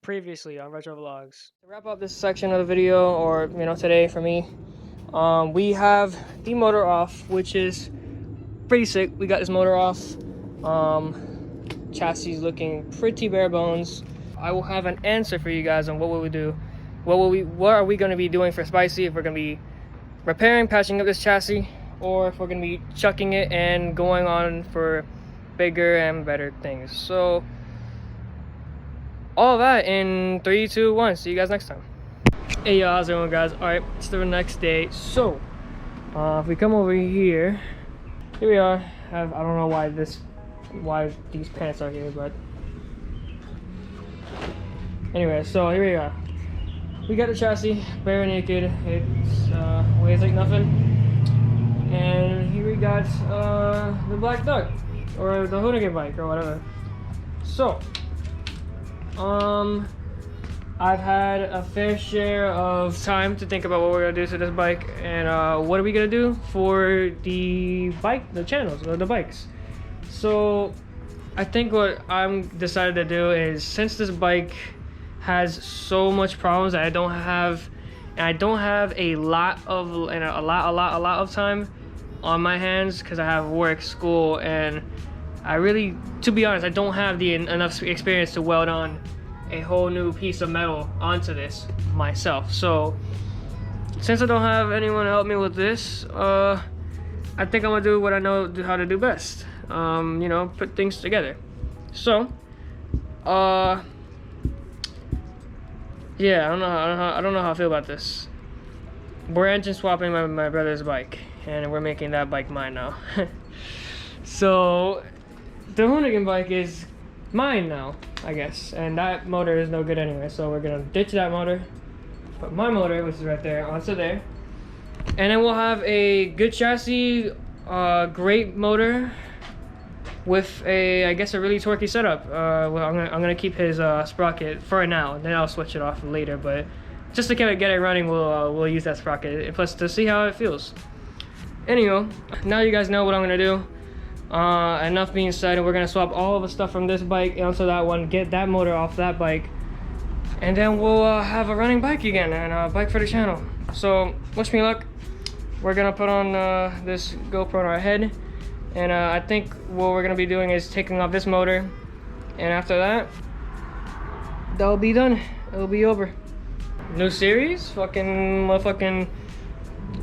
Previously on Retro Vlogs. To wrap up this section of the video, or today for me, we have the motor off, which is pretty sick. We got this motor off. Chassis looking pretty bare bones. I will have an answer for you guys on what will we do. What are we going to be doing for Spicy? If we're going to be repairing, patching up this chassis, or if we're going to be chucking it and going on for bigger and better things. So all that in 3, 2, 1. See you guys next time. Hey y'all, how's it going, guys? Alright, it's the next day. So if we come over here we are. I don't know why these pants are here, but anyway, so here we are. We got the chassis bare naked. It weighs like nothing, and here we got the black duck, or the Highcompresionhead or whatever. So I've had a fair share of time to think about what we're gonna do to this bike, and what are we gonna do for the channels, the bikes. So I think what I'm decided to do is, since this bike has so much problems that I don't have a lot of time on my hands, because I have work, school, and I really, to be honest, I don't have enough experience to weld on a whole new piece of metal onto this myself. So since I don't have anyone to help me with this, I think I'm gonna do what I know how to do best. Put things together. So yeah, I don't know how I feel about this. We're engine swapping my brother's bike, and we're making that bike mine now. So the Highcompresionhead bike is mine now, I guess, and that motor is no good anyway, so we're gonna ditch that motor, put my motor, which is right there, onto there, and then we'll have a good chassis, great motor with I guess a really torquey setup. Well, I'm gonna keep his Sprocket for now, then I'll switch it off later, but just to kind of get it running, we'll use that Sprocket, plus to see how it feels. Anyway, now you guys know what I'm gonna do. Enough being said, and we're gonna swap all of the stuff from this bike onto that one, get that motor off that bike, and then we'll have a running bike again, and a bike for the channel. So wish me luck. We're gonna put on this GoPro on our head, and I think what we're gonna be doing is taking off this motor, and after that, that'll be done. It'll be over. New series, fucking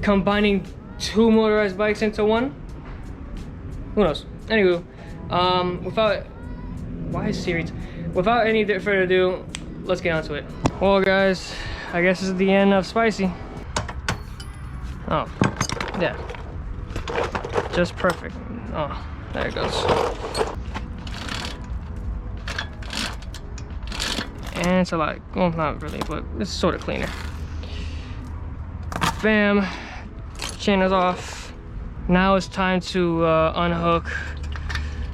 combining 2 motorized bikes into one. Who knows? Anywho, without any further ado, let's get onto it. Well, guys, I guess this is the end of Spicy. Oh, yeah, just perfect. Oh, there it goes. And it's a lot, well, not really, but it's sort of cleaner. Bam, chain is off. Now it's time to unhook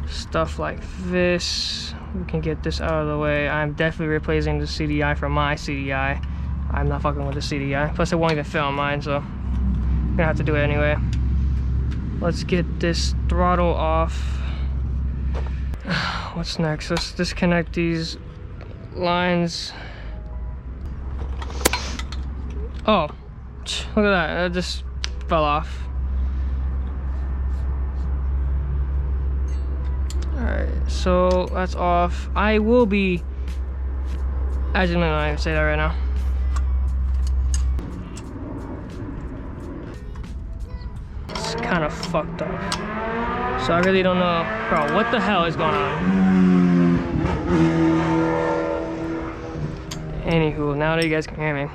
stuff like this. We can get this out of the way. I'm definitely replacing the CDI for my CDI. I'm not fucking with the CDI. Plus it won't even fit on mine, so I'm gonna have to do it anyway. Let's get this throttle off. What's next? Let's disconnect these lines. Oh, look at that. That just fell off. Alright, so that's off. I will be, actually, no, I say that right now. It's kind of fucked up. So I really don't know, bro, what the hell is going on? Anywho, now that you guys can hear me,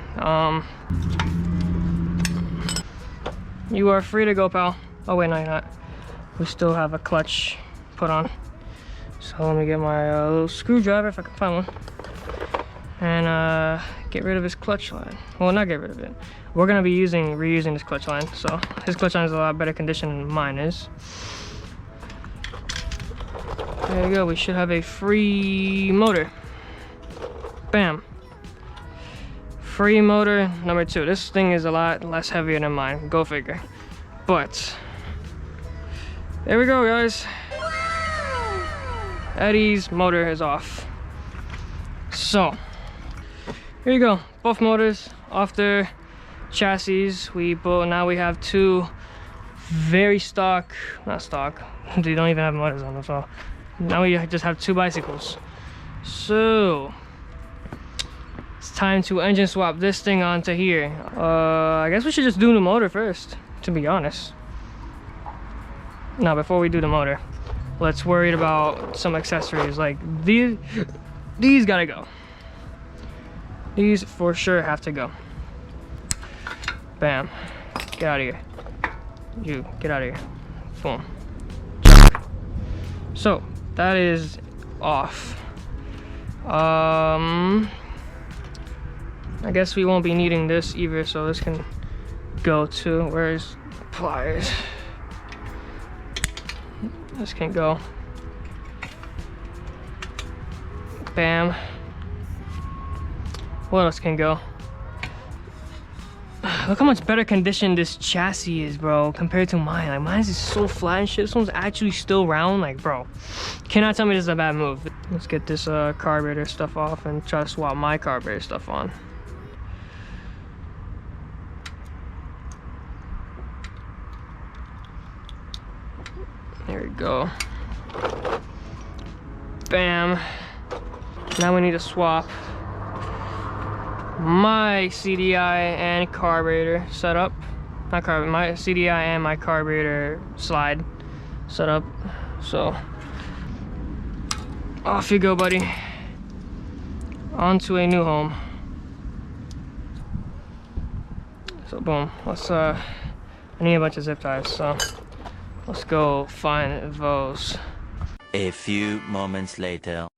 you are free to go, pal. Oh wait, no, you're not. We still have a clutch put on. So let me get my little screwdriver, if I can find one, and get rid of his clutch line. Well, not get rid of it. We're gonna be reusing this clutch line. So his clutch line is a lot better condition than mine is. There you go. We should have a free motor. Bam. Free motor number 2. This thing is a lot less heavier than mine. Go figure. But there we go, guys. Eddie's motor is off. So here you go, both motors off their chassis. Now we have two very stock, not stock, they don't even have motors on them, so now we just have two bicycles. So it's time to engine swap this thing onto here. I guess we should just do the motor first, to be honest. Now before we do the motor, let's worry about some accessories. Like these gotta go. These for sure have to go. Bam. Get out of here. You, get out of here. Boom. So, that is off. I guess we won't be needing this either, so this can go too. Where's pliers? This can go. Bam. What else can go? Look how much better condition this chassis is, bro, compared to mine. Like, mine is so flat and shit. This one's actually still round. Like, bro, cannot tell me this is a bad move. Let's get this carburetor stuff off and try to swap my carburetor stuff on. There we go. Bam. Now we need to swap my CDI and carburetor setup. Not carburetor, my CDI and my carburetor slide setup. So off you go, buddy. On to a new home. So boom. Let's I need a bunch of zip ties, so let's go find those. A few moments later.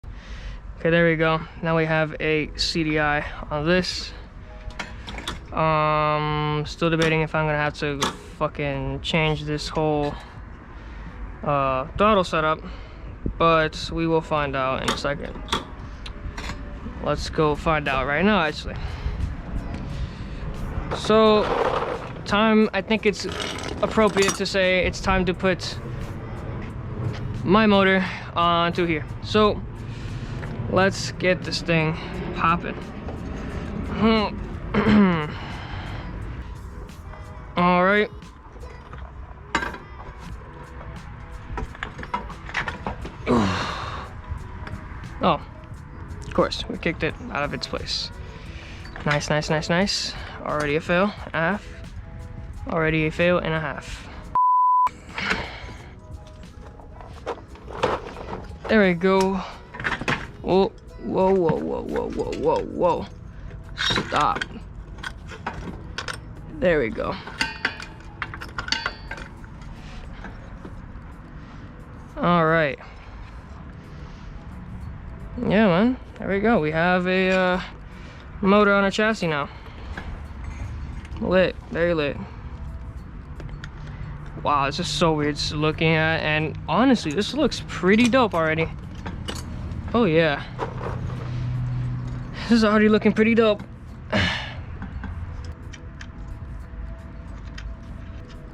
Okay, there we go. Now we have a CDI on this. Still debating if I'm gonna have to fucking change this whole throttle setup, but we will find out in a second. Let's go find out right now, actually. So, I think it's appropriate to say it's time to put my motor onto here. So let's get this thing popping. All right. Oh, of course, we kicked it out of its place. Nice, nice, nice, nice. Already a fail, and a half. Already a fail and a half. There we go. Whoa, whoa, whoa, whoa, whoa, whoa, whoa, whoa. Stop. There we go. All right. Yeah, man. There we go. We have a motor on a chassis now. Lit. Very lit. Wow, this is so weird looking at, and honestly, this looks pretty dope already. Oh yeah. This is already looking pretty dope.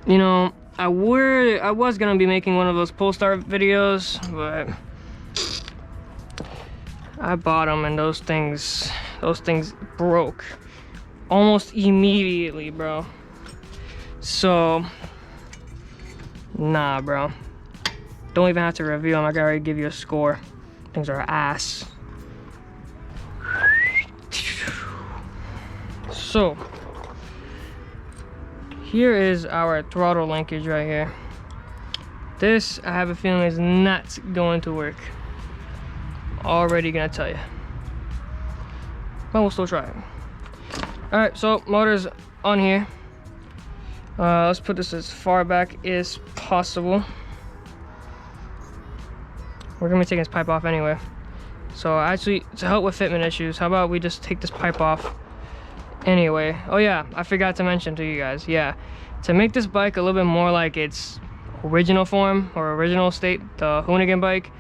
You know, I was gonna be making one of those pull start videos, but I bought them and those things broke almost immediately, bro. So nah, bro, don't even have to review them. I can already give you a score. Things are ass. So here is our throttle linkage right here. This, I have a feeling, is not going to work. Already gonna tell you, but we'll still try it. All right, so motor's on here. Let's put this as far back as possible. We're gonna be taking this pipe off anyway. So actually, to help with fitment issues, how about we just take this pipe off anyway. Oh yeah, I forgot to mention to you guys, yeah, to make this bike a little bit more like its original form or original state, the Hoonigan bike,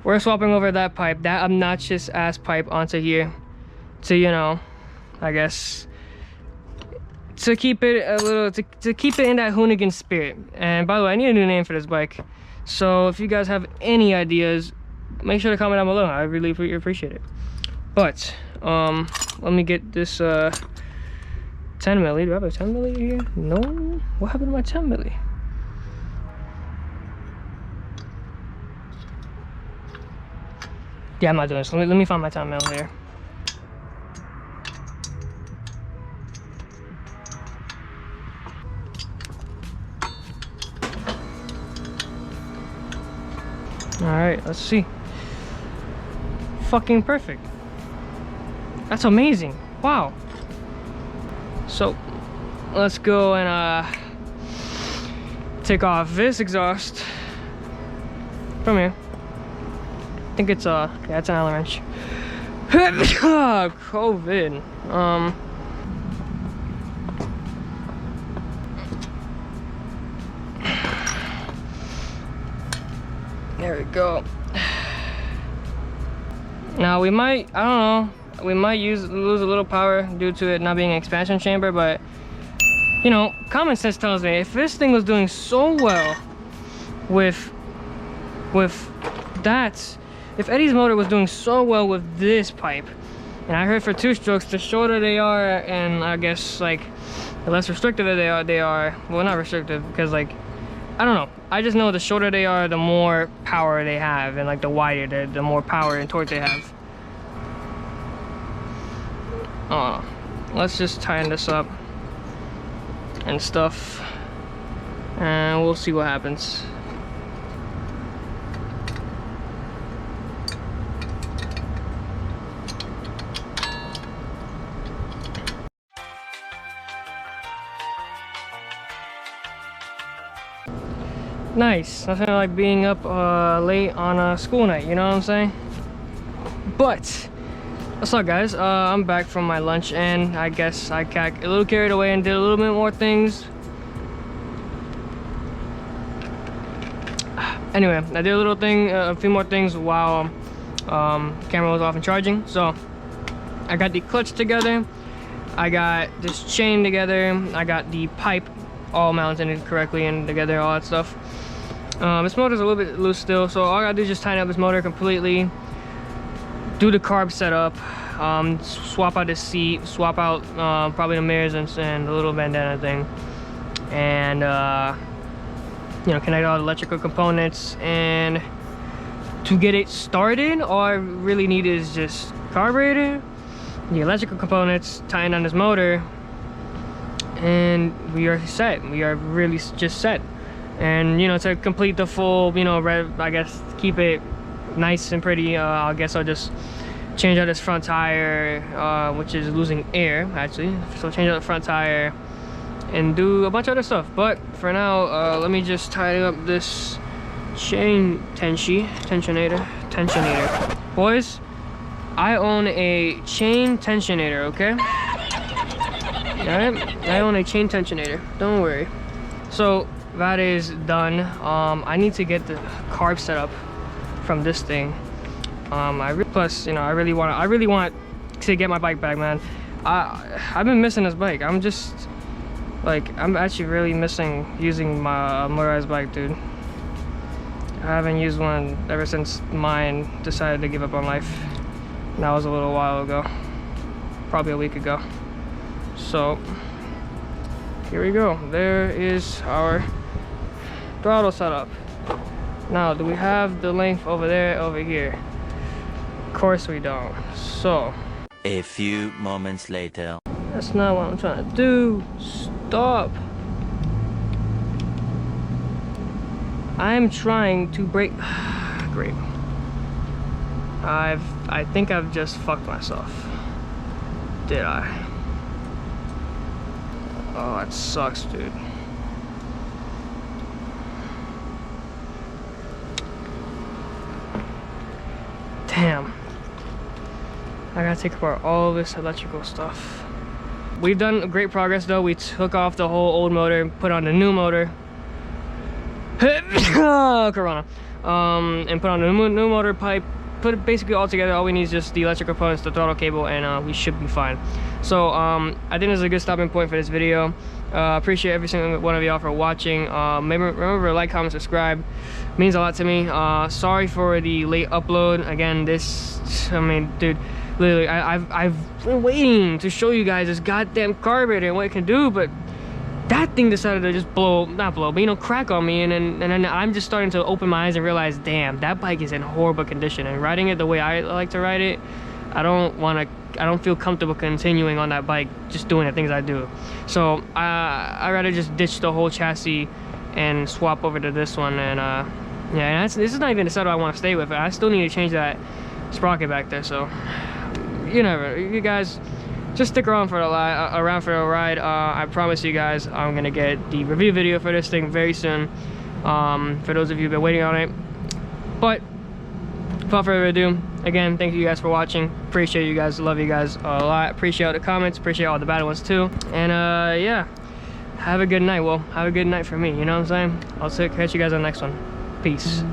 we're swapping over that pipe, that obnoxious ass pipe, onto here to, you know, I guess, to keep it a little, to keep it in that Hoonigan spirit. And by the way, I need a new name for this bike, so if you guys have any ideas, make sure to comment down below. I really appreciate it. But let me get this 10 milli. Do I have a 10 milli here? No. What happened to my 10 milli? Yeah, I'm not doing this. Let me find my 10 mil here. All right, let's see. Fucking perfect. That's amazing. Wow. So let's go and take off this exhaust from here. I think it's yeah, it's an Allen wrench. COVID. There we go. Now we might, I don't know, we might lose a little power due to it not being an expansion chamber, but you know, common sense tells me if this thing was doing so well with that, if Eddie's motor was doing so well with this pipe, and I heard for 2-strokes, the shorter they are, and I guess like the less restrictive they are, well, not restrictive, because like, I don't know, I just know the shorter they are, the more power they have, and like the wider, the more power and torque they have. Let's just tighten this up and stuff, and we'll see what happens. Nice. Nothing like being up late on a school night, you know what I'm saying? But what's up, guys? I'm back from my lunch, and I guess I got a little carried away and did a little bit more things. Anyway, I did a few more things while camera was off and charging. So I got the clutch together, I got this chain together, I got the pipe all mounted correctly and together, all that stuff. This motor's a little bit loose still, so all I gotta do is just tighten up this motor completely, do the carb setup, swap out the seat, swap out probably the mirrors and the little bandana thing, and you know, connect all the electrical components. And to get it started, all I really need is just carburetor, the electrical components, tighten on this motor, and we are set. We are really just set. And you know, to complete the full, you know, I guess keep it nice and pretty, I guess I'll just change out this front tire, which is losing air actually, so change out the front tire and do a bunch of other stuff. But for now, let me just tighten up this chain tensionator. Boys, I own a chain tensionator, okay? Alright, I own a chain tensionator, don't worry. So that is done. I need to get the carb set up from this thing. Plus, you know, I really want to get my bike back, man. I've been missing this bike. I'm actually really missing using my motorized bike, dude. I haven't used one ever since mine decided to give up on life. And that was a little while ago, probably a week ago. So here we go. There is our throttle setup. Now, do we have the length over there, over here? Of course we don't. So a few moments later. That's not what I'm trying to do. Stop. I'm trying to brake. Great. I think I've just fucked myself. Did I? Oh, that sucks, dude. Damn. I gotta take apart all this electrical stuff. We've done great progress though. We took off the whole old motor, put on the new motor. Corona. And put on the new motor pipe. Put it basically all together. All we need is just the electrical components, the throttle cable, and we should be fine. So I think this is a good stopping point for this video. Appreciate every single one of y'all for watching. Remember to like, comment, subscribe. It means a lot to me. Sorry for the late upload. Again, I mean, dude, literally, I've been waiting to show you guys this goddamn carburetor and what it can do, but that thing decided to just not blow, but you know, crack on me, and then I'm just starting to open my eyes and realize, damn, that bike is in horrible condition, and riding it the way I like to ride it, I don't feel comfortable continuing on that bike, just doing the things I do. So I'd rather just ditch the whole chassis and swap over to this one. And yeah, and this is not even the setup I want to stay with. I still need to change that sprocket back there. So you guys just stick around for the ride. I promise you guys, I'm gonna get the review video for this thing very soon. For those of you who've been waiting on it. But without further ado, again, thank you guys for watching. Appreciate you guys, love you guys a lot. Appreciate all the comments, appreciate all the bad ones too. And yeah, have a good night. Well, have a good night for me, you know what I'm saying? I'll catch you guys on the next one. Peace.